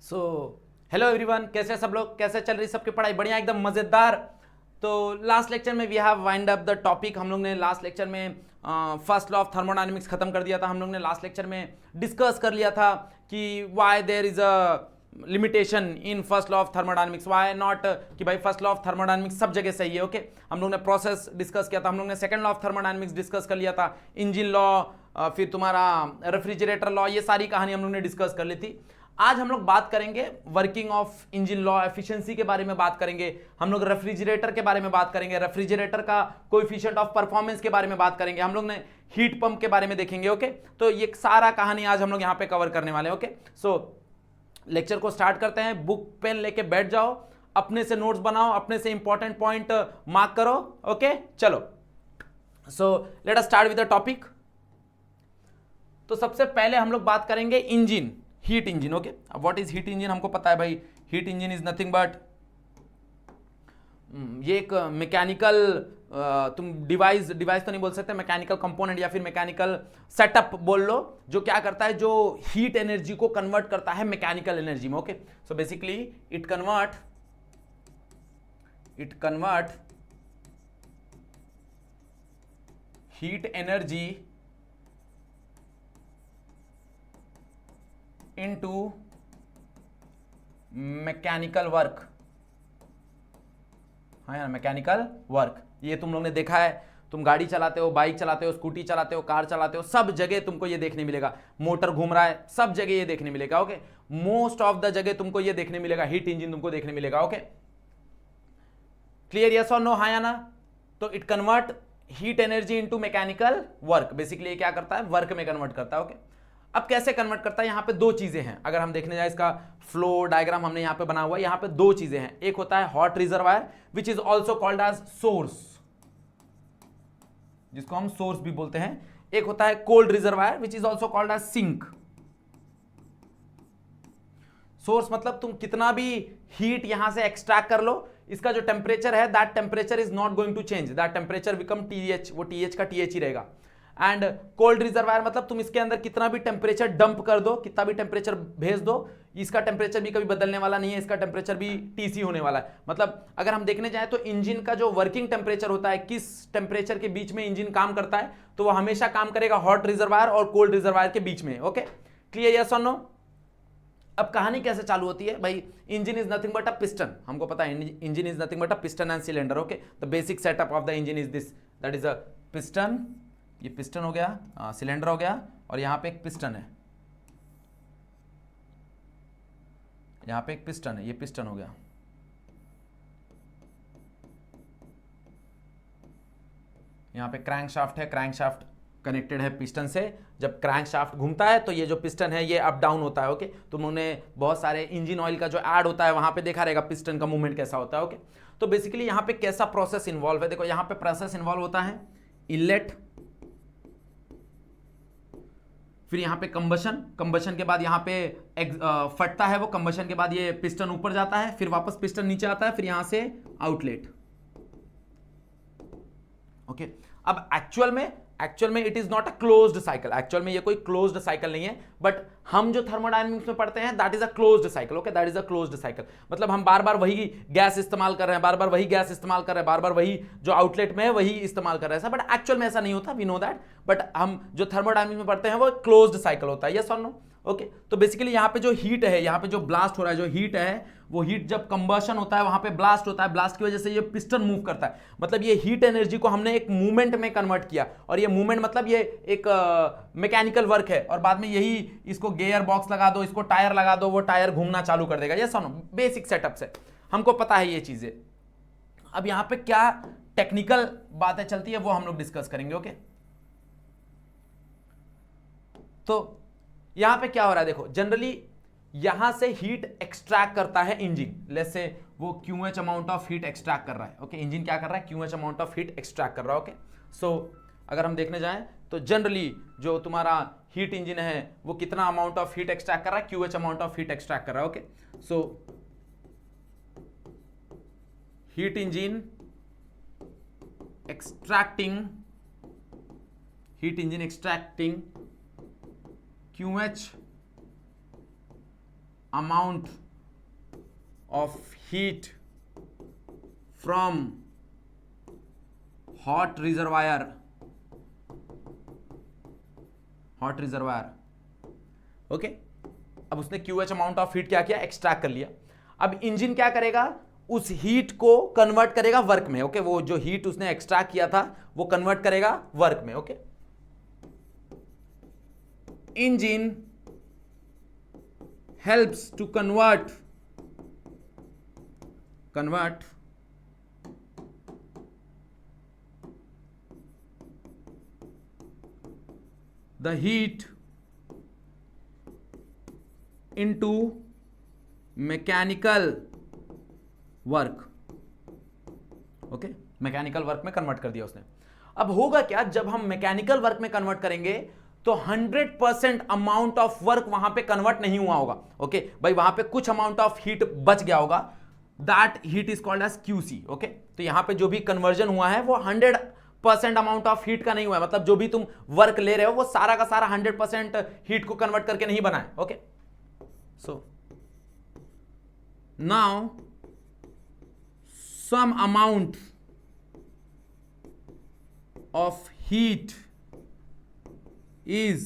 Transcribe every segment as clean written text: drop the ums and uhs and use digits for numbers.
So hello everyone, कैसे सब लोग, कैसे चल रही सबकी पढ़ाई? बढ़िया, एकदम मज़ेदार। तो लास्ट लेक्चर में we have wind up the topic. हम लोग ने लास्ट लेक्चर में फर्स्ट लॉ ऑफ थर्मोडायनेमिक्स खत्म कर दिया था। हम लोग ने लास्ट लेक्चर में डिस्कस कर लिया था कि why there is a limitation in first law of thermodynamics, why not, कि भाई फर्स्ट लॉ ऑफ थर्मोडायनेमिक्स सब जगह सही है। ओके, हम लोग ने प्रोसेस डिस्कस किया था। हम लोग ने second law of thermodynamics discuss कर लिया था, इंजन लॉ, फिर तुम्हारा रेफ्रिजरेटर लॉ, ये सारी कहानी हम लोग ने डिस्कस कर ली थी। आज हम लोग बात करेंगे working of engine law, efficiency के बारे में बात करेंगे। हम लोग रेफ्रिजरेटर के बारे में बात करेंगे, रेफ्रिजरेटर का कोएफिशिएंट ऑफ परफॉर्मेंस के बारे में बात करेंगे। हम लोग ने हीट पंप के बारे में देखेंगे। ओके, तो ये सारा कहानी आज हम लोग यहाँ पे कवर करने वाले हैं। ओके, सो लेक्चर को स्टार्ट करते हैं। बुक पेन लेके बैठ जाओ, अपने से नोट्स बनाओ, अपने से इंपॉर्टेंट पॉइंट मार्क करो। ओके, चलो, so let us start with the topic. तो सबसे पहले हम लोग बात करेंगे इंजन, हीट इंजन। ओके, अब व्हाट इज हीट इंजन हमको पता है भाई। Heat engine is nothing but ये एक मैकेनिकल, तुम डिवाइस तो नहीं बोल सकते, मैकेनिकल कंपोनेंट या फिर मैकेनिकल सेटअप बोल लो, जो क्या करता है, जो हीट एनर्जी को कन्वर्ट करता है मैकेनिकल एनर्जी में। Okay, so basically it convert heat energy into mechanical work. हाँ यार, मैकेनिकल वर्क, ये तुम लोग ने देखा है। तुम गाड़ी चलाते हो, बाइक चलाते हो, स्कूटी चलाते हो, कार चलाते हो, सब जगह तुमको ये देखने मिलेगा। मोटर घूम रहा है, सब जगह ये देखने मिलेगा। ओके, मोस्ट ऑफ द जगह तुमको ये देखने मिलेगा, हीट इंजन तुमको देखने मिलेगा। ओके, क्लियर, यस और नो, हाँ या ना? तो it convert heat energy into mechanical work. Basically ये क्या करता है, वर्क में कन्वर्ट करता है। ओके, अब कैसे कन्वर्ट करता है? यहां पे दो चीजें हैं। अगर हम देखने जाए, इसका फ्लो डायग्राम हमने यहां पे बना हुआ है। यहां पे दो चीजें हैं। एक होता है hot reservoir, which is also called as source, जिसको हम सोर्स भी बोलते हैं। एक होता है cold reservoir, which is also called as sink. Source मतलब तुम कितना भी हीट यहां से एक्सट्रैक्ट कर लो, इसका जो टेम्परेचर है, that temperature is not going to change, that temperature become TH, वो टीएच का टीएच ही रहेगा। एंड कोल्ड रिजर्वायर मतलब तुम इसके अंदर कितना भी टेम्परेचर डंप कर दो, कितना भी टेम्परेचर भेज दो, इसका टेम्परेचर भी कभी बदलने वाला नहीं है, इसका टेम्परेचर भी टीसी होने वाला है। मतलब अगर हम देखने जाए तो इंजन का जो वर्किंग टेम्परेचर होता है, किस टेम्परेचर के बीच में इंजन काम करता है, तो वो हमेशा काम करेगा हॉट रिजर्वायर और कोल्ड रिजर्वायर के बीच में। ओके, क्लियर, यस और नो? अब कहानी कैसे चालू होती है भाई? Engine is nothing but a piston, हमको पता है engine is nothing but a piston and cylinder. Okay, the basic setup of the engine is this, that is a piston, ये पिस्टन हो गया, सिलेंडर हो गया, और यहां पे एक पिस्टन है, यहां पे एक पिस्टन है, ये पिस्टन हो गया। यहां पे क्रैंक शाफ्ट है, क्रैंक शाफ्ट कनेक्टेड है पिस्टन से। जब क्रैंक शाफ्ट घूमता है तो ये जो पिस्टन है ये अप डाउन होता है। ओके, तुमने बहुत सारे इंजन ऑयल का जो ऐड होता है वहां पे देखा रहेगा पिस्टन का मूवमेंट कैसा होता है। ओके, तो बेसिकली यहां पे कैसा प्रोसेस इन्वॉल्व है, देखो यहां पे प्रोसेस इन्वॉल्व होता है इनलेट, फिर यहां पे कंबशन के बाद यहां पे फटता है वो, कंबशन के बाद ये पिस्टन ऊपर जाता है, फिर वापस पिस्टन नीचे आता है, फिर यहां से आउटलेट। ओके, अब एक्चुअल में it is not a closed cycle, actual में ये कोई क्लोज्ड साइकिल नहीं है, बट हम जो थर्मोडायनेमिक्स में पढ़ते हैं that is a closed cycle. Okay, that is a closed cycle, मतलब हम बार बार वही गैस इस्तेमाल कर रहे हैं, बार बार वही गैस इस्तेमाल कर रहे हैं, बार बार वही जो आउटलेट में है वही इस्तेमाल कर रहे हैं, बट एक्चुअल में ऐसा नहीं होता, वी नो दैट। बट हम जो थर्मोडायनेमिक्स में पढ़ते हैं वो क्लोज्ड साइकिल होता है, यस और नो? ओके, तो बेसिकली यहां पे जो हीट है, यहां पे जो ब्लास्ट हो रहा है, जो हीट है, वो हीट जब कंबशन होता है वहां पे ब्लास्ट होता है, ब्लास्ट की वजह से ये पिस्टन मूव करता है। मतलब ये हीट एनर्जी को हमने एक मूवमेंट में कन्वर्ट किया, और ये मूवमेंट मतलब ये एक मैकेनिकल वर्क है, और बाद में यही इसको गियर बॉक्स लगा दो, इसको टायर लगा दो, वो टायर घूमना चालू कर देगा। ये सुनो, बेसिक सेटअप से हमको पता है ये चीजें। अब यहां पे क्या टेक्निकल बातें चलती है वो हम लोग डिस्कस करेंगे। ओके, तो यहां पे क्या हो रहा है, देखो जनरली यहां से हीट एक्सट्रैक्ट करता है इंजन, लेट्स से वो QH amount of heat extract कर रहा है। ओके, इंजन क्या कर रहा है, QH amount of heat extract कर रहा है। ओके, सो अगर हम देखने जाएं तो जनरली जो तुम्हारा हीट इंजन है वो कितना अमाउंट ऑफ हीट एक्सट्रैक्ट कर रहा है, QH amount of heat extract कर रहा है। Okay, so heat engine extracting QH amount of heat from hot reservoir, okay. अब उसने QH अमाउंट ऑफ हीट क्या किया, एक्सट्रैक्ट कर लिया। अब इंजन क्या करेगा, उस हीट को कन्वर्ट करेगा वर्क में, ओके। वो जो हीट उसने एक्सट्रैक्ट किया था वो कन्वर्ट करेगा वर्क में, okay. Engine helps to convert the heat into mechanical work, okay. Mechanical work में कन्वर्ट कर दिया उसने। अब होगा क्या, जब हम मैकेनिकल वर्क में कन्वर्ट करेंगे तो 100% अमाउंट ऑफ वर्क वहां पे कन्वर्ट नहीं हुआ होगा, ओके भाई। वहां पे कुछ अमाउंट ऑफ हीट बच गया होगा, that heat is called as QC, okay. तो यहां पे जो भी कन्वर्जन हुआ है वो 100% अमाउंट ऑफ हीट का नहीं हुआ है, मतलब जो भी तुम वर्क ले रहे हो वो सारा का सारा 100% हीट को कन्वर्ट करके नहीं बना है, okay. So now some amount of heat is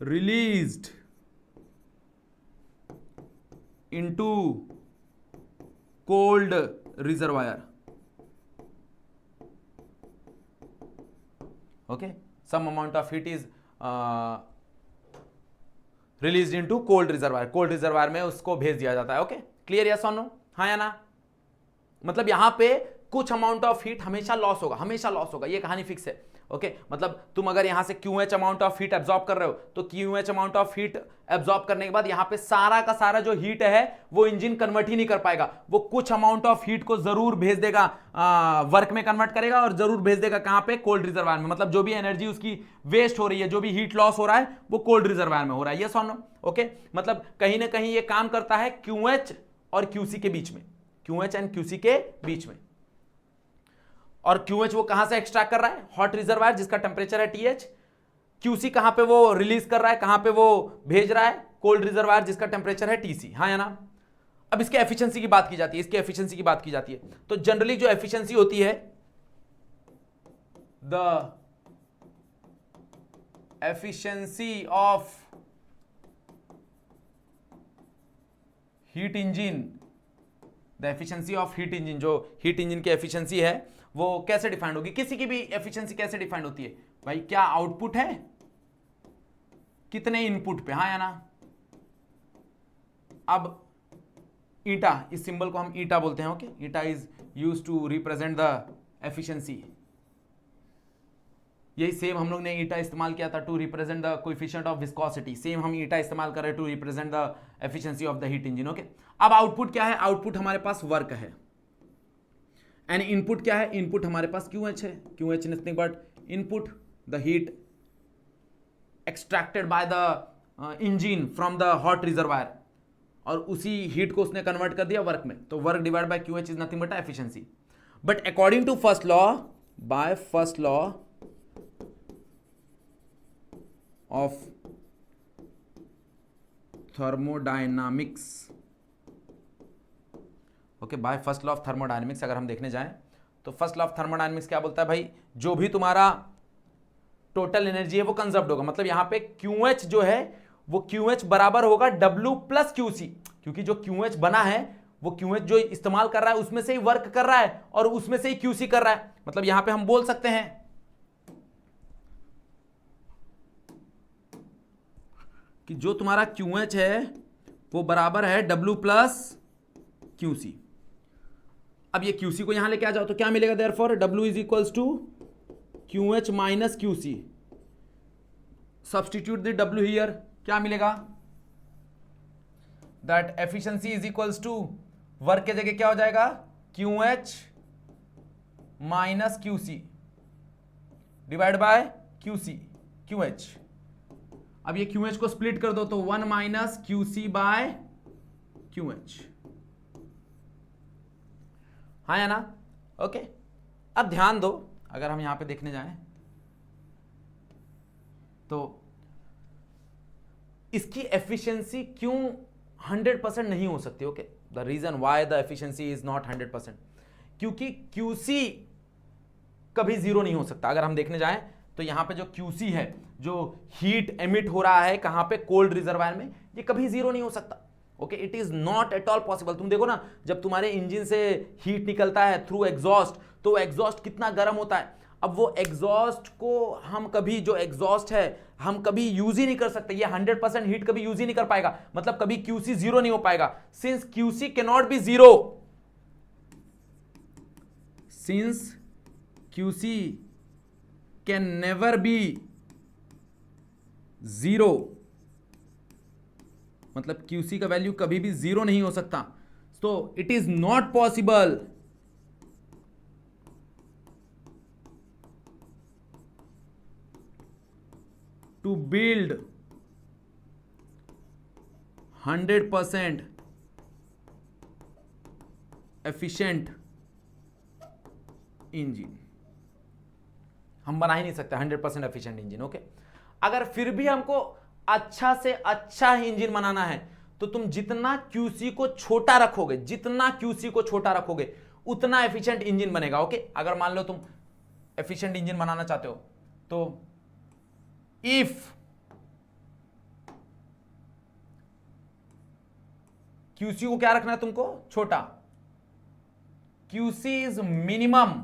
released into cold reservoir, okay। some amount of heat is released into cold reservoir, cold reservoir में उसको भेज दिया जाता है, ओके। क्लियर, यस और नो, हाँ या ना। मतलब यहां पे कुछ अमाउंट ऑफ हीट हमेशा लॉस होगा, हमेशा लॉस होगा, ये कहानी फिक्स है, ओके। मतलब तुम अगर यहां से QH amount of heat absorb कर रहे हो तो QH amount of heat absorb करने के बाद यहां पे सारा का सारा जो हीट है वो इंजन कन्वर्ट ही नहीं कर पाएगा, वो कुछ अमाउंट ऑफ हीट को जरूर भेज देगा वर्क में कन्वर्ट करेगा और जरूर भेज देगा कहां पे, कोल्ड रिजर्वायर में। मतलब जो भी एनर्जी उसकी वेस्ट हो रही है, जो भी हीट लॉस हो रहा है वो कोल्ड रिजर्वायर में हो रहा है, यस और नो, ओके। मतलब कहीं ना कहीं ये काम करता है QH और QC के बीच में, QH एंड QC के बीच में। और QH वो कहां से एक्सट्रैक्ट कर रहा है, हॉट रिजर्वायर जिसका टेंपरेचर है TH। QC कहां पे वो रिलीज कर रहा है, कहां पे वो भेज रहा है, कोल्ड रिजर्वायर जिसका टेंपरेचर है TC, हाँ या ना। अब इसके एफिशिएंसी की बात की जाती है, इसके एफिशिएंसी की बात की जाती है। तो जनरली जो एफिशिएंसी होती है, the efficiency of heat engine, the efficiency of heat engine, जो हीट इंजन की एफिशिएंसी है वो कैसे डिफाइंड होगी, किसी की भी एफिशिएंसी कैसे डिफाइंड होती है भाई, क्या आउटपुट है, कितने इनपुट पे, हाँ या ना। अब ईटा, इस सिंबल को हम ईटा बोलते हैं, okay. Eta is used to represent the efficiency. यही सेम हम लोग ने ईटा इस्तेमाल किया था to represent the coefficient of viscosity, same हम ईटा इस्तेमाल कर रहे हैं to represent the efficiency of the heat engine, okay. अब आउटपुट क्या है, आउटपुट हमारे पास वर्क है, एंड इनपुट क्या है, इनपुट हमारे पास QH है। QH nothing but input, the heat extracted by the engine from the hot reservoir, और उसी हीट को उसने कन्वर्ट कर दिया वर्क में, तो work divide by QH is nothing but efficiency. But according to first law, by first law of thermodynamics, okay, by first law of thermodynamics अगर हम देखने जाएं तो फर्स्ट लॉ ऑफ थर्मोडायनामिक्स क्या बोलता है भाई, जो भी तुम्हारा टोटल एनर्जी है वो कंजर्व्ड होगा। मतलब यहां पे QH जो है वो QH बराबर होगा W प्लस QC, क्योंकि जो QH बना है वो QH जो इस्तेमाल कर रहा है उसमें से ही वर्क कर रहा है और उसमें से ही QC कर रहा है। मतलब यहां पे हम बोल सकते हैं कि जो तुम्हारा QH है वो बराबर है W प्लस QC। अब ये QC को यहां लेके आ जाओ तो क्या मिलेगा, therefore W is equals to QH minus QC। Substitute the W here, क्या मिलेगा, that efficiency is equals to work के जगह क्या हो जाएगा, QH minus QC divide by QH। अब ये QH को स्प्लिट कर दो तो 1 माइनस QC बाय QH, हाँ या ना, ओके। अब ध्यान दो, अगर हम यहां पे देखने जाएं तो इसकी एफिशिएंसी क्यों 100% नहीं हो सकती। Okay, the reason why the efficiency is not 100%, क्योंकि QC कभी जीरो नहीं हो सकता। अगर हम देखने जाएं तो यहां पे जो QC है, जो हीट एमिट हो रहा है कहां पे, कोल्ड रिजर्वायर में, ये कभी जीरो नहीं हो सकता। Okay, it is not at all possible. तुम देखो ना, जब तुम्हारे इंजन से हीट निकलता है थ्रू एग्जॉस्ट, तो एग्जॉस्ट कितना गर्म होता है। अब वो एग्जॉस्ट को हम कभी, जो एग्जॉस्ट है, हम कभी यूज ही नहीं कर सकते। ये 100% हीट कभी यूज ही नहीं कर पाएगा, मतलब कभी QC जीरो नहीं हो पाएगा। Since QC can not be zero, since QC can never be zero, मतलब QC का वैल्यू कभी भी जीरो नहीं हो सकता। तो it is not possible to build 100% efficient engine. हम बना ही नहीं सकते 100% एफिशिएंट इंजन। ओके, अगर फिर भी हमको अच्छा से अच्छा इंजन बनाना है, तो तुम जितना QC को छोटा रखोगे, जितना QC को छोटा रखोगे, उतना एफिशिएंट इंजन बनेगा। ओके, अगर मान लो तुम एफिशिएंट इंजन बनाना चाहते हो, तो इफ QC को क्या रखना है तुमको, छोटा, QC is minimum,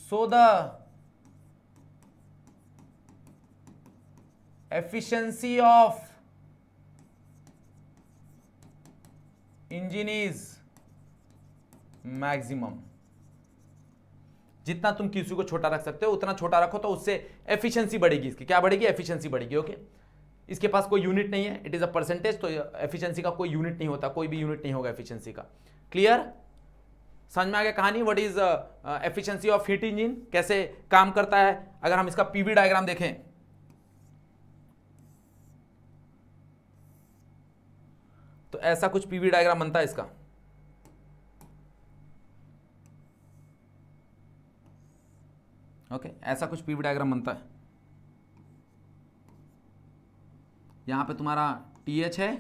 so the efficiency of engine is maximum। जितना तुम QC को छोटा रख सकते हो उतना छोटा रखो, तो उससे एफिशिएंसी बढ़ेगी। इसकी क्या बढ़ेगी, एफिशिएंसी बढ़ेगी। ओके, इसके पास कोई यूनिट नहीं है, इट इज अ परसेंटेज, तो एफिशिएंसी का कोई यूनिट नहीं होता, कोई भी यूनिट नहीं होगा एफिशिएंसी का। क्लियर, समझ में आ गया कहानी, what is efficiency of heat engine, कैसे काम करता है। अगर हम इसका पीवी डायग्राम देखें, तो ऐसा कुछ पीवी डायग्राम बनता है इसका। ओके, ऐसा कुछ पीवी डायग्राम बनता है। यहां पे तुम्हारा TH है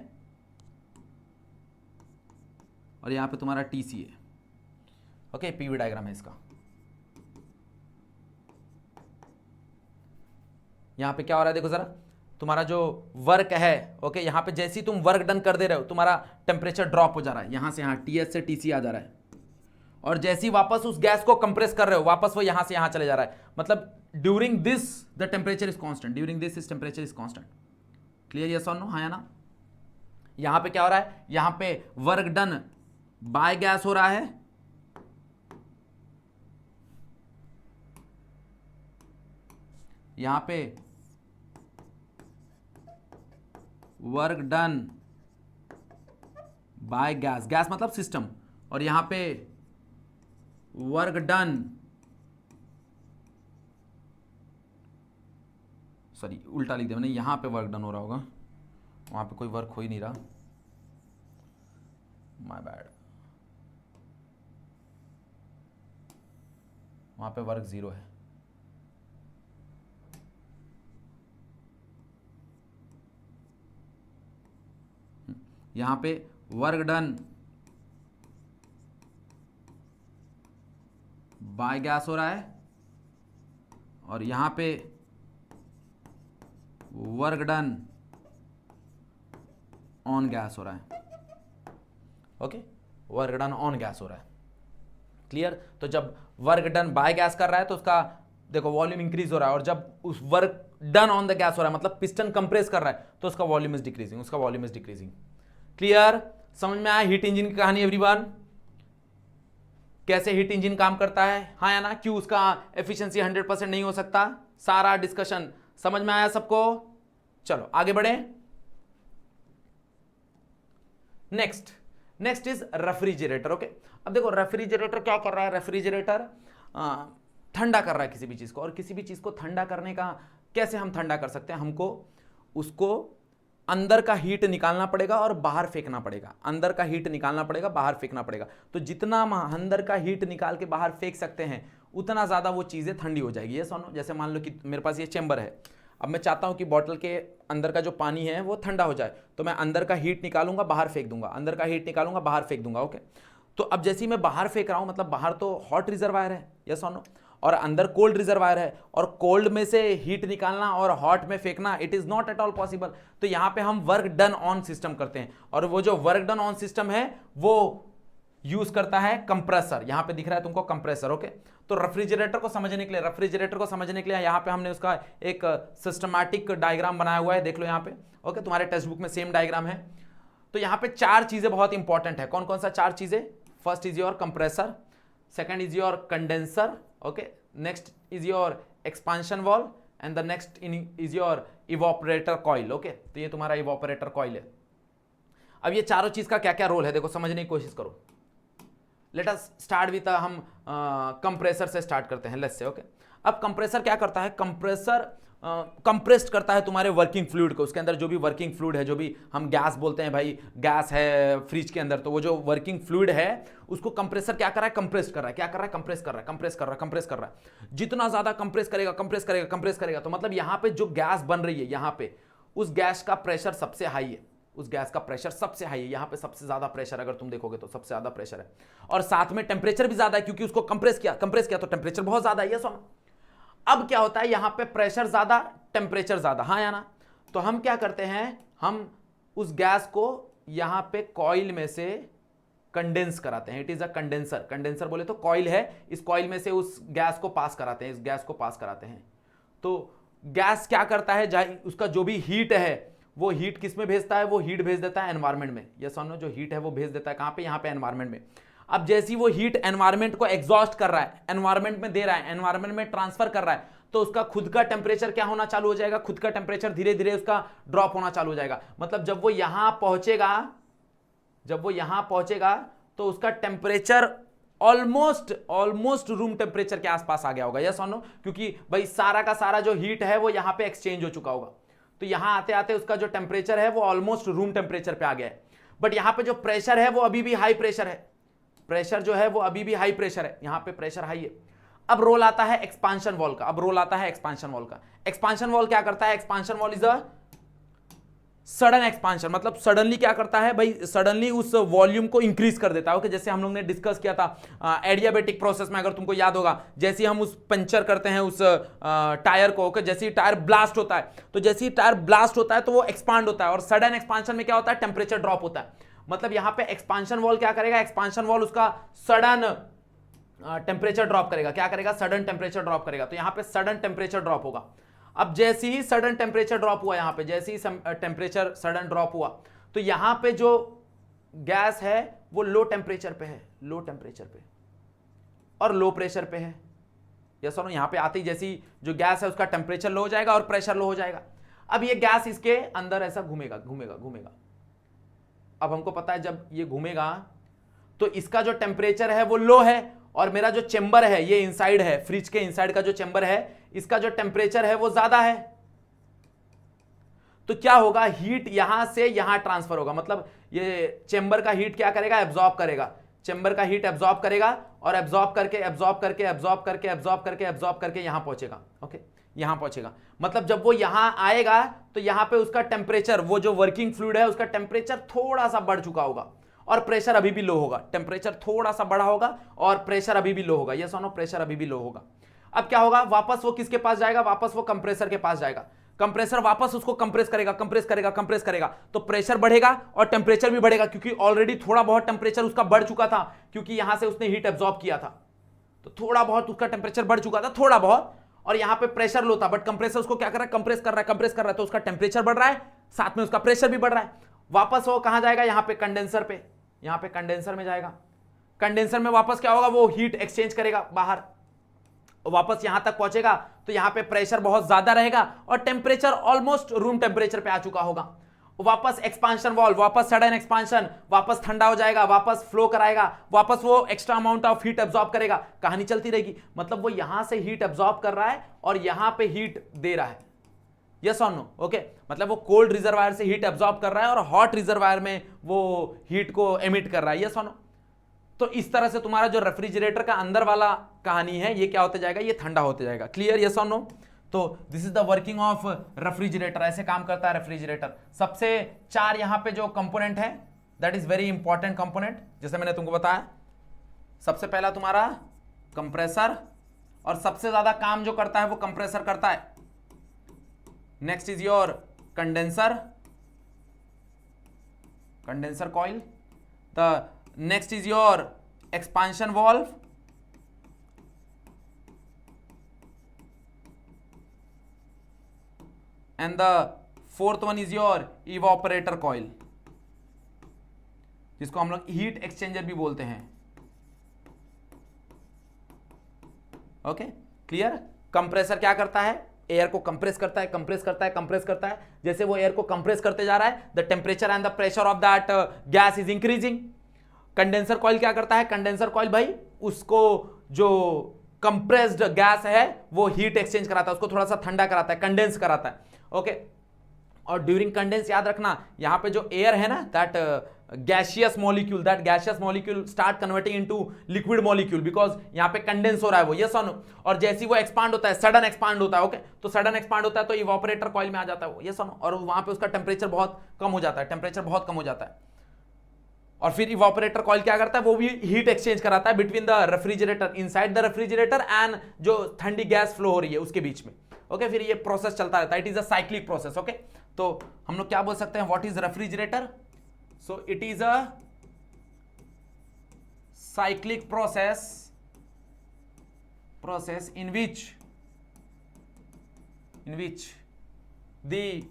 और यहां पे तुम्हारा TC है। ओके, पीवी डायग्राम है इसका। यहां पे क्या हो रहा है, देखो जरा, तुम्हारा जो वर्क है, ओके, यहां पे जैसे ही तुम वर्क डन कर दे रहे हो, तुम्हारा टेम्परेचर ड्रॉप हो जा रहा है, यहां से यहां TH से TC आ जा रहा है, और जैसे ही वापस उस गैस को कंप्रेस कर रहे हो, वापस वो यहां से यहां चले जा रहा है। मतलब during this the temperature is constant, during this is temperature is constant. Clear, yes और नो, हाँ या ना। यहां पे क्या हो रहा है, यहां पे वर्क डन बाय गैस हो रहा है, यहां पे work done by gas, gas मतलब सिस्टम, और यहां पे वर्क डन, सॉरी उल्टा लिख दिया मैंने, यहां पे वर्क डन हो रहा होगा, वहां पे कोई वर्क हो ही नहीं रहा, माय बैड, वहां पे वर्क जीरो है। यहां पे वर्क डन बाय गैस हो रहा है, और यहां पे वर्क डन ऑन गैस हो रहा है। Okay, work done on gas हो रहा है। क्लियर, तो जब वर्क डन बाय गैस कर रहा है तो उसका देखो वॉल्यूम इंक्रीज हो रहा है, और जब उस work done on the gas हो रहा है, मतलब पिस्टन कंप्रेस कर रहा है, तो उसका वॉल्यूम इज डिक्रीजिंग, उसका वॉल्यूम इज डिक्रीजिंग। क्लियर, समझ में आया हीट इंजन की कहानी एवरीवन, कैसे हीट इंजन काम करता है, हाँ या ना, क्यों उसका एफिशिएंसी 100% नहीं हो सकता, सारा डिस्कशन समझ में आया सबको। चलो आगे बढ़े। Next is refrigerator. ओके, अब देखो रेफ्रिजरेटर क्या कर रहा है, रेफ्रिजरेटर ठंडा कर रहा है किसी भी चीज को, और किसी भी चीज को ठंडा करने का कैसे हम ठंडा कर सकते हैं, हमको उसको अंदर का हीट निकालना पड़ेगा और बाहर फेंकना पड़ेगा, अंदर का हीट निकालना पड़ेगा, बाहर फेंकना पड़ेगा। तो जितना हम अंदर का हीट निकाल के बाहर फेंक सकते हैं, उतना ज़्यादा वो चीज़ें ठंडी हो जाएगी। ये सुनो, जैसे मान लो कि मेरे पास ये चेंबर है, अब मैं चाहता हूं कि बॉटल के अंदर का जो पानी है वो ठंडा हो जाए, तो मैं अंदर का हीट निकालूंगा, बाहर फेंक दूंगा, अंदर का हीट निकालूंगा, बाहर फेंक दूंगा। ओके, तो अब जैसे ही मैं बाहर फेंक रहा हूं, मतलब बाहर तो हॉट रिजर्वायर है, यस और नो, और अंदर कोल्ड रिजर्वायर है, और कोल्ड में से हीट निकालना और हॉट में फेंकना it is not at all possible. तो यहां पे हम वर्क डन ऑन सिस्टम करते हैं, और वो जो वर्क डन ऑन सिस्टम है वो यूज करता है कंप्रेसर। यहां पे दिख रहा है तुमको कंप्रेसर। ओके, तो रेफ्रिजरेटर को समझने के लिए यहां पे हमने उसका एक सिस्टमैटिक डायग्राम बनाया हुआ है, देख लो यहां पे। ओके, तुम्हारे टेक्स्ट बुक में सेम डायग्राम है। तो यहां पे चार चीजें बहुत इंपॉर्टेंट है। कौन कौन सा चार चीजें? First is your compressor, second is your condenser, okay, next is your expansion valve, and the next is your evaporator coil. Okay, तो ये तुम्हारा इवोपरेटर कॉइल है। अब ये चारों चीज का क्या क्या रोल है देखो, समझने की कोशिश करो। लेट अस स्टार्ट विद हम कंप्रेसर से स्टार्ट करते हैं, लेट्स से। ओके, अब कंप्रेसर क्या करता है? कंप्रेसर कंप्रेस्ड करता है तुम्हारे वर्किंग फ्लूइड को। उसके अंदर जो भी वर्किंग फ्लूइड है, जो भी हम गैस बोलते हैं भाई, गैस है फ्रिज के अंदर, तो वो जो वर्किंग फ्लूइड है उसको कंप्रेसर क्या कर रहा है? कंप्रेस कर रहा है। क्या कर रहा है? कंप्रेस कर रहा है, कंप्रेस कर रहा है। जितना ज्यादा कंप्रेस करेगा, तो मतलब यहां पे जो गैस बन रही है, यहां पे उस गैस का प्रेशर सबसे हाई है, उस गैस का प्रेशर सबसे हाई है। यहां पे सबसे ज्यादा प्रेशर, अगर तुम देखोगे तो सबसे ज्यादा प्रेशर है, और साथ में टेम्परेचर भी ज्यादा है, क्योंकि उसको कंप्रेस किया तो टेम्परेचर बहुत ज्यादा है। ये सुनो, अब क्या होता है? यहां पे प्रेशर ज्यादा, टेम्परेचर ज्यादा, हाँ या ना? तो हम क्या करते हैं, हम उस गैस को यहां पे कॉइल में से कंडेंस कराते हैं। It is a condenser. Condenser बोले तो कॉइल है, इस कॉइल में से उस गैस को पास कराते हैं, इस गैस को पास कराते हैं। तो गैस क्या करता है? उसका जो भी हीट है वो हीट किस में भेजता है? वो हीट भेज देता है एनवायरमेंट में। ये सुनो, जो हीट है वो भेज देता है कहां पे? यहां पे एनवायरमेंट में। अब जैसी वो हीट एनवायरमेंट को एग्जॉस्ट कर रहा है, एनवायरमेंट में दे रहा है, एनवायरमेंट में ट्रांसफर कर रहा है, तो उसका खुद का टेम्परेचर क्या होना चालू हो जाएगा? खुद का टेम्परेचर धीरे धीरे उसका ड्रॉप होना चालू हो जाएगा। मतलब जब वो यहां पहुंचेगा तो उसका टेम्परेचर ऑलमोस्ट रूम टेम्परेचर के आसपास आ गया होगा। यस और नो? क्योंकि भाई सारा का सारा जो हीट है वो यहां पे एक्सचेंज हो चुका होगा। तो यहां आते आते उसका जो टेम्परेचर है वो ऑलमोस्ट रूम टेम्परेचर पे आ गया है। बट यहां पे जो प्रेशर है वो अभी भी हाई प्रेशर है। प्रेशर जो है वो अभी भी हाई प्रेशर है, यहां पे प्रेशर हाई है। अब रोल आता है एक्सपांशन वॉल्व का। एक्सपांशन वॉल्व क्या करता है? Expansion valve is a sudden expansion. मतलब सडनली क्या करता है भाई? सडनली उस वॉल्यूम को इंक्रीज कर देता है। ओके, जैसे हम लोग ने डिस्कस किया था एडियाबेटिक प्रोसेस में, अगर तुमको याद होगा, जैसे हम उस पंचर करते हैं उस टायर को, ओके, जैसे ही टायर ब्लास्ट होता है, तो वो एक्सपांड होता है, और सडन एक्सपांशन में क्या होता है? टेम्परेचर ड्रॉप होता है। मतलब यहां पे एक्सपांशन वॉल्व क्या करेगा? एक्सपांशन वॉल्व उसका सडन टेम्परेचर ड्रॉप करेगा। क्या करेगा? सडन टेम्परेचर ड्रॉप करेगा। तो यहां पे सडन टेम्परेचर ड्रॉप होगा। अब जैसे ही सडन टेम्परेचर ड्रॉप हुआ, यहां पे जैसे ही टेम्परेचर सडन ड्रॉप हुआ, तो यहां पे जो गैस है वो लो टेम्परेचर पे और लो प्रेशर पे है। यस और नो? यहां पे आते ही जैसी जो गैस है उसका टेम्परेचर लो हो जाएगा और प्रेशर लो हो जाएगा। अब ये गैस इसके अंदर ऐसा घूमेगा। अब हमको पता है जब ये घूमेगा तो इसका जो टेम्परेचर है वो लो है, और मेरा जो चेंबर है, ये इनसाइड है, फ्रिज के इनसाइड का जो चेंबर है, इसका जो टेम्परेचर है वो ज्यादा है। तो क्या होगा? हीट यहां से यहां ट्रांसफर होगा। मतलब ये चेंबर का हीट क्या करेगा? एब्जॉर्ब करेगा। चेंबर का हीट एब्जॉर्ब करेगा, और एब्जॉर्ब करके यहां पहुंचेगा। ओके, यहां पहुंचेगा। मतलब जब वो यहां आएगा तो यहां पे उसका टेम्परेचर, वो जो वर्किंग फ्लूइड है उसका टेम्परेचर थोड़ा सा बढ़ चुका होगा, और प्रेशर अभी भी लो होगा। टेम्परेचर थोड़ा सा बढ़ा होगा और प्रेशर अभी भी लो होगा। ये सुनो, प्रेशर अभी भी लो होगा। अब क्या होगा? वापस वो किसके पास जाएगा? वापस वो कंप्रेसर के पास जाएगा। कंप्रेसर वापस उसको कंप्रेस करेगा, तो प्रेशर बढ़ेगा और टेम्परेचर भी बढ़ेगा, क्योंकि ऑलरेडी थोड़ा बहुत टेम्परेचर उसका बढ़ चुका था, क्योंकि यहां से उसने हीट एब्जॉर्ब किया था। तो थोड़ा बहुत उसका टेम्परेचर बढ़ चुका था, थोड़ा बहुत, और यहां पे प्रेशर लो था, बट कंप्रेसर उसको क्या कर रहा है? कंप्रेस कर रहा है, तो उसका टेम्परेचर बढ़ रहा है, साथ में उसका प्रेशर भी बढ़ रहा है। वापस वो कहां जाएगा? यहां पे कंडेंसर पे, यहां पे कंडेंसर में जाएगा। कंडेंसर में वापस क्या होगा? वो हीट एक्सचेंज करेगा बाहर, वापस यहां तक पहुंचेगा, तो यहां पे प्रेशर बहुत ज्यादा रहेगा और टेम्परेचर ऑलमोस्ट रूम टेम्परेचर पे आ चुका होगा। वापस एक्सपांशन वॉल्व, वापस सडन एक्सपांशन, वापस ठंडा हो जाएगा, वापस फ्लो कराएगा, वापस वो extra amount of heat absorb करेगा, कहानी चलती रहेगी। मतलब वो यहां से हीट एब्जॉर्ब कर रहा है और यहां पे हीट दे रहा है। यस और नो? ओके, मतलब वो कोल्ड रिजर्वायर से हीट एब्जॉर्ब कर रहा है और हॉट रिजर्वायर में वो हीट को एमिट कर रहा है। यस और नो? तो इस तरह से तुम्हारा जो रेफ्रिजरेटर का अंदर वाला कहानी है, ये क्या होते जाएगा? ये ठंडा होते जाएगा। क्लियर? यस और नो? तो this is the working of refrigerator, ऐसे काम करता है रेफ्रिजरेटर। सबसे 4 यहां पे जो कंपोनेंट है, that is very important component, जैसे मैंने तुमको बताया। सबसे पहला तुम्हारा कंप्रेसर, और सबसे ज्यादा काम जो करता है वो कंप्रेसर करता है। Next is your condenser, condenser coil. The next is your expansion valve, and the fourth one is your evaporator coil, जिसको हम लोग हीट एक्सचेंजर भी बोलते हैं। Okay, clear. कंप्रेसर क्या करता है? एयर को कंप्रेस करता है, कंप्रेस करता है, कंप्रेस करता है। जैसे वो एयर को कंप्रेस करते जा रहा है, the temperature and the pressure of that gas is increasing. Condenser coil क्या करता है? कंडेंसर कॉइल भाई उसको जो कंप्रेस्ड गैस है वो हीट एक्सचेंज कराता है, उसको थोड़ा सा ठंडा कराता है, कंडेंस कराता है। ओके, और ड्यूरिंग कंडेंस याद रखना, यहां पे जो एयर है ना, that gaseous molecule, that gaseous molecule start converting into liquid molecule, because यहां पे कंडेंस हो रहा है वो, यस और नो। और जैसे ही वो एक्सपांड होता है, सडन एक्सपांड होता है, ओके, तो सडन एक्सपांड होता है तो इवापोरेटर कॉइल में आ जाता है वो, यस और नो। और वहां पे उसका टेम्परेचर बहुत कम हो जाता है, टेम्परेचर बहुत कम हो जाता है। और फिर इवापोरेटर कॉइल क्या करता है? वो भी हीट एक्सचेंज कराता है between the refrigerator, inside the refrigerator and जो ठंडी गैस फ्लो हो रही है उसके बीच में। ओके, फिर ये प्रोसेस चलता रहता है। It is a cyclic process. Okay, तो हम लोग क्या बोल सकते हैं? What is refrigerator? So it is a cyclic process in which the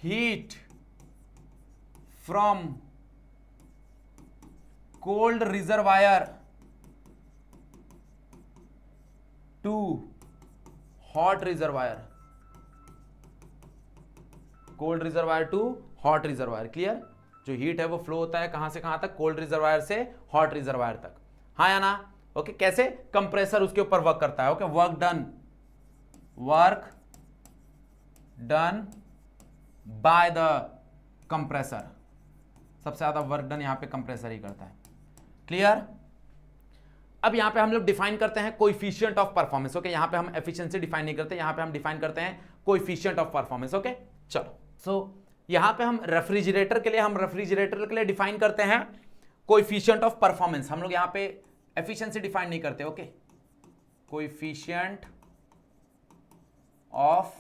heat from cold reservoir to hot reservoir, cold reservoir to hot reservoir. Clear? जो heat है वो फ्लो होता है कहां से कहां तक? कोल्ड रिजर्वायर से हॉट रिजर्वायर तक, हाँ या ना? ओके, कैसे? कंप्रेसर उसके ऊपर वर्क करता है। Okay, work done by the compressor. सबसे ज्यादा वर्क डन यहां पे कंप्रेसर ही करता है। क्लियर? अब यहां पे हम लोग डिफाइन करते हैं कोएफिशिएंट ऑफ परफॉर्मेंस। ओके, यहां पे हम एफिशिएंसी डिफाइन नहीं करते, यहां पे हम डिफाइन करते हैं कोएफिशिएंट ऑफ परफॉर्मेंस। ओके, चलो, सो यहां पे हम रेफ्रिजरेटर के लिए डिफाइन करते हैं कोएफिशिएंट ऑफ परफॉर्मेंस। हम लोग यहां पे एफिशिएंसी डिफाइन नहीं करते। Okay, coefficient of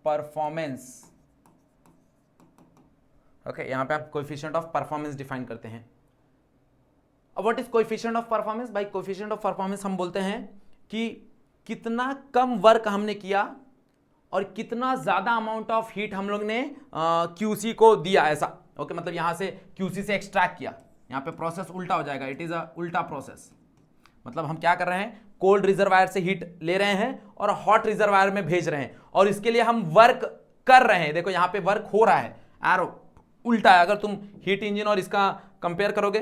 performance. Okay, यहां पे आप कोएफिशिएंट ऑफ परफॉर्मेंस डिफाइन करते हैं। अब what is coefficient of performance? भाई कोएफिशिएंट ऑफ परफॉर्मेंस हम बोलते हैं कि कितना कम वर्क हमने किया और कितना ज्यादा अमाउंट ऑफ हीट हम लोग ने क्यूसी को दिया, ऐसा। ओके, मतलब यहां से क्यूसी से एक्सट्रैक्ट किया। यहां पे प्रोसेस उल्टा हो जाएगा, इट इज अ उल्टा प्रोसेस। मतलब हम क्या कर रहे हैं? कोल्ड रिजर्वायर से हीट ले रहे हैं और हॉट रिजर्वायर में भेज रहे हैं, और इसके लिए हम वर्क कर रहे हैं। देखो यहां पे वर्क हो रहा है, एरो उल्टा है। अगर तुम हीट इंजन और इसका कंपेयर करोगे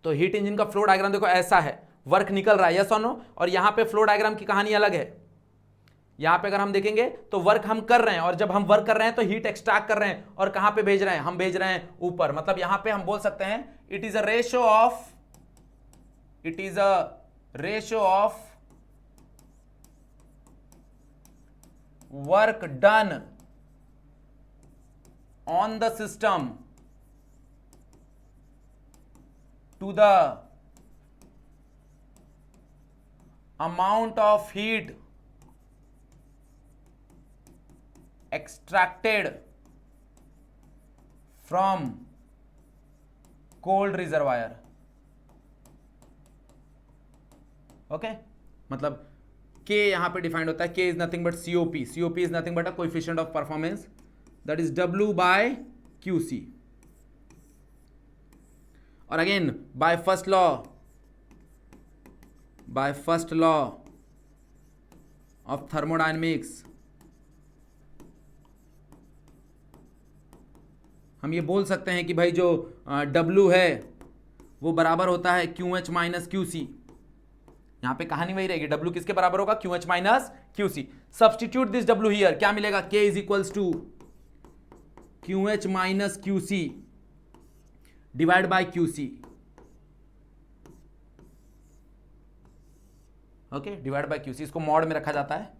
तो हीट इंजन का फ्लो डायग्राम देखो ऐसा है, वर्क निकल रहा है, यस और नो। और यहां पे फ्लो डायग्राम की कहानी अलग है। यहां पे अगर हम देखेंगे तो वर्क हम कर रहे हैं, और जब हम वर्क कर रहे हैं तो हीट एक्सट्रैक्ट कर रहे हैं, और कहां पे भेज रहे हैं? हम भेज रहे हैं ऊपर। मतलब यहां पे हम बोल सकते हैं it is a ratio of work done on the system to the amount of heat extracted from cold reservoir। ओके, मतलब K यहां पे डिफाइंड होता है, K is nothing but COP। COP is nothing but a coefficient of performance, that is W by QC। और again by first law of thermodynamics हम ये बोल सकते हैं कि भाई जो W है वो बराबर होता है QH माइनस QC। यहां पे कहानी वही रहेगी, W किसके बराबर होगा? QH minus QC। Substitute this W here, क्या मिलेगा? K is equals to QH minus QC divide by QC। Okay, divide by QC, इसको मॉड में रखा जाता है।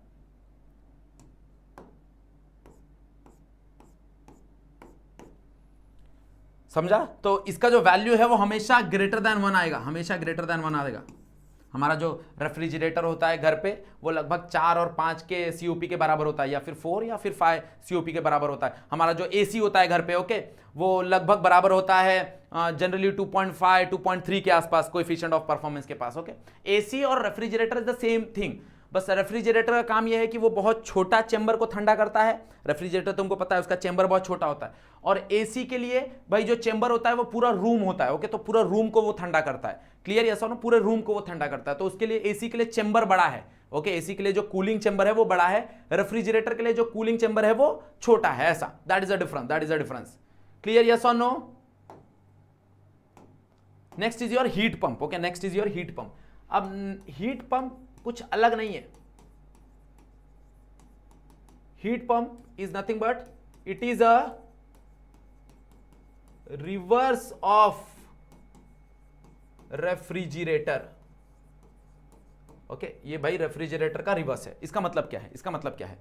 समझा? तो इसका जो वैल्यू है वो हमेशा ग्रेटर देन 1 आएगा, हमेशा ग्रेटर देन 1 आएगा। हमारा जो रेफ्रिजरेटर होता है घर पे वो लगभग 4 और 5 के सीओपी के बराबर होता है, या फिर 4 या फिर 5 सीओपी के बराबर होता है। हमारा जो एसी होता है घर पे, ओके, वो लगभग बराबर होता है जनरली 2.5 2.3 के आसपास कोएफिशिएंट ऑफ परफॉर्मेंस के पास। ओके, एसी और refrigerator is the same thing, बस रेफ्रिजरेटर का काम यह है कि वो बहुत छोटा चेंबर को ठंडा करता है। रेफ्रिजरेटर तुमको पता है उसका चेंबर बहुत छोटा होता है, और एसी के लिए भाई जो चेंबर होता है वो पूरा रूम होता है। ओके, तो पूरा रूम को वो ठंडा करता है। क्लियर? यस और नो? पूरे रूम को वो ठंडा करता है, तो उसके लिए एसी के लिए चेंबर बड़ा है। ओके, एसी के लिए जो कूलिंग चेंबर है वो बड़ा है, रेफ्रिजरेटर के लिए जो कूलिंग चेंबर है वो छोटा है। ऐसा, that is a difference, that is a difference. Clear? Yes और no? Next is your heat pump. Okay, next is your heat pump. अब हीट पंप कुछ अलग नहीं है। Heat pump is nothing but it is a reverse of refrigerator. Okay, ये भाई refrigerator का reverse है। इसका मतलब क्या है? इसका मतलब क्या है?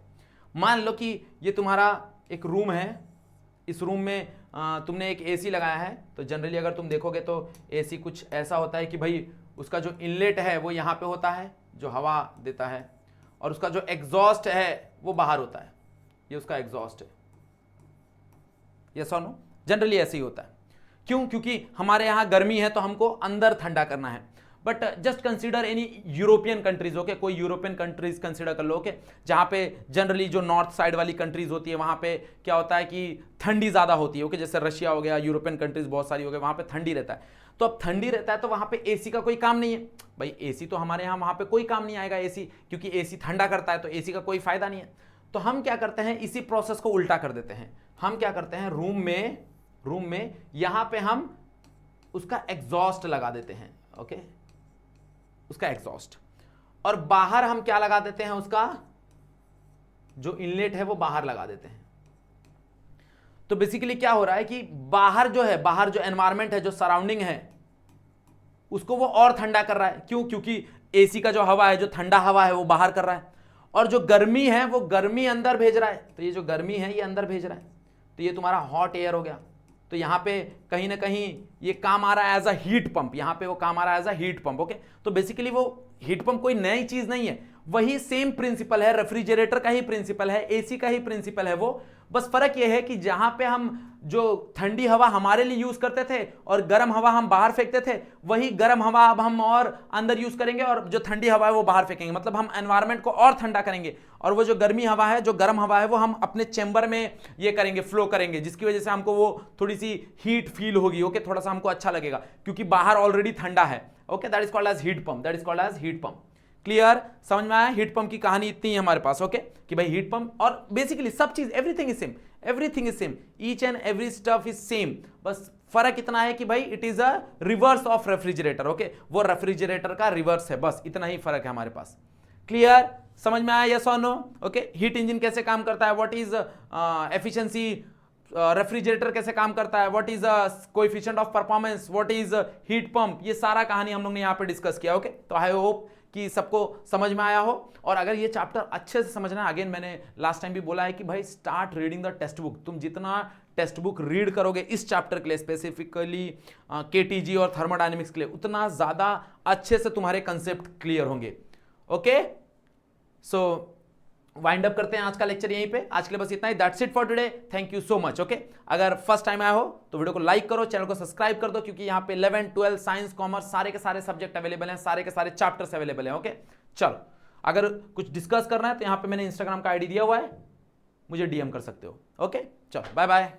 मान लो कि ये तुम्हारा एक रूम है, इस रूम में तुमने एक एसी लगाया है। तो जनरली अगर तुम देखोगे तो एसी कुछ ऐसा होता है कि भाई उसका जो इनलेट है वो यहां पे होता है जो हवा देता है, और उसका जो एग्जॉस्ट है वो बाहर होता है, ये उसका एग्जॉस्ट है। यस और नो? जनरली ऐसे ही होता है। क्यों? क्योंकि हमारे यहां गर्मी है तो हमको अंदर ठंडा करना है। But just consider any European countries. Okay, कोई यूरोपियन कंट्रीज कंसीडर कर लो। ओके, जहां पे जनरली जो नॉर्थ साइड वाली कंट्रीज होती है वहां पे क्या होता है कि ठंडी ज्यादा होती है। ओके, जैसे रशिया हो गया, यूरोपियन कंट्रीज बहुत सारी हो गई, वहां पे ठंडी रहता है। तो अब ठंडी रहता है तो वहां पे एसी का कोई काम नहीं है भाई। एसी तो हमारे यहाँ वहां पे कोई काम नहीं आएगा एसी, क्योंकि एसी ठंडा करता है, तो एसी का कोई फायदा नहीं है। तो हम क्या करते हैं, इसी प्रोसेस को उल्टा कर देते हैं। हम क्या करते हैं, रूम में यहां पे हम उसका एग्जॉस्ट लगा देते हैं। ओके, उसका एग्जॉस्ट, और बाहर हम क्या लगा देते हैं, उसका जो इनलेट है वो बाहर लगा देते हैं। तो बेसिकली क्या हो रहा है कि बाहर जो एनवायरमेंट है, जो सराउंडिंग है, उसको वो और ठंडा कर रहा है। क्यों? क्योंकि एसी का जो हवा है, जो ठंडा हवा है वो बाहर कर रहा है, और जो गर्मी है वो गर्मी अंदर भेज रहा है। तो ये जो गर्मी है ये अंदर भेज रहा है, तो ये तुम्हारा हॉट एयर हो गया। तो यहां पे कहीं ना कहीं ये काम आ रहा है एज अ हीट पंप, यहां पे वो काम आ रहा है as a heat pump. Okay, तो बेसिकली वो हीट पंप कोई नई चीज नहीं है, वही सेम प्रिंसिपल है, रेफ्रिजरेटर का ही प्रिंसिपल है, एसी का ही प्रिंसिपल है वो। बस फर्क ये है कि जहां पे हम जो ठंडी हवा हमारे लिए यूज करते थे और गर्म हवा हम बाहर फेंकते थे, वही गर्म हवा अब हम और अंदर यूज करेंगे, और जो ठंडी हवा है वो बाहर फेंकेंगे। मतलब हम एनवायरमेंट को और ठंडा करेंगे, और वो जो गर्मी हवा है, जो गर्म हवा है, वो हम अपने चेंबर में ये करेंगे, फ्लो करेंगे, जिसकी वजह से हमको वो थोड़ी सी हीट फील होगी। ओके, थोड़ा सा हमको अच्छा लगेगा क्योंकि बाहर ऑलरेडी ठंडा है। Okay, that is called as heat pump, that is called as heat pump. Clear? समझ में आया? हीट पंप की कहानी इतनी है हमारे पास। ओके, कि भाई हीट पंप, और बेसिकली सब चीज, everything is same, everything is same, each and every stuff is same. बस फर्क इतना है कि भाई it is a reverse of refrigerator. Okay, वो रेफ्रिजरेटर का रिवर्स है, बस इतना ही फर्क है हमारे पास। क्लियर? समझ में आया? यस और नो? ओके, हीट इंजन कैसे काम करता है, व्हाट इज एफिशिएंसी, रेफ्रिजरेटर कैसे काम करता है, what is coefficient of performance, what is heat pump, ये सारा कहानी हम लोग ने यहाँ पे डिस्कस किया। ओके, तो आई होप कि सबको समझ में आया हो। और अगर ये चैप्टर अच्छे से समझना है, अगेन मैंने लास्ट टाइम भी बोला है कि भाई start reading the text book. तुम जितना टेक्स्ट बुक रीड करोगे इस चैप्टर के लिए, स्पेसिफिकली केटीजी और थर्मोडायनेमिक्स के लिए, उतना ज्यादा अच्छे से तुम्हारे कंसेप्ट क्लियर होंगे। ओके, सो वाइंड अप करते हैं आज का लेक्चर यहीं पे। आज के लिए बस इतना ही, that's it for today, thank you so much. Okay, अगर फर्स्ट टाइम आया हो तो वीडियो को लाइक करो, चैनल को सब्सक्राइब कर दो, क्योंकि यहाँ पे 11, 12 साइंस, कॉमर्स सारे के सारे सब्जेक्ट अवेलेबल हैं, सारे के सारे चैप्टर्स अवेलेबल हैं। ओके, चलो, अगर कुछ डिस्कस करना है तो यहाँ पे मैंने इंस्टाग्राम का आईडी दिया हुआ है, मुझे डीएम कर सकते हो। ओके, चलो, बाय बाय।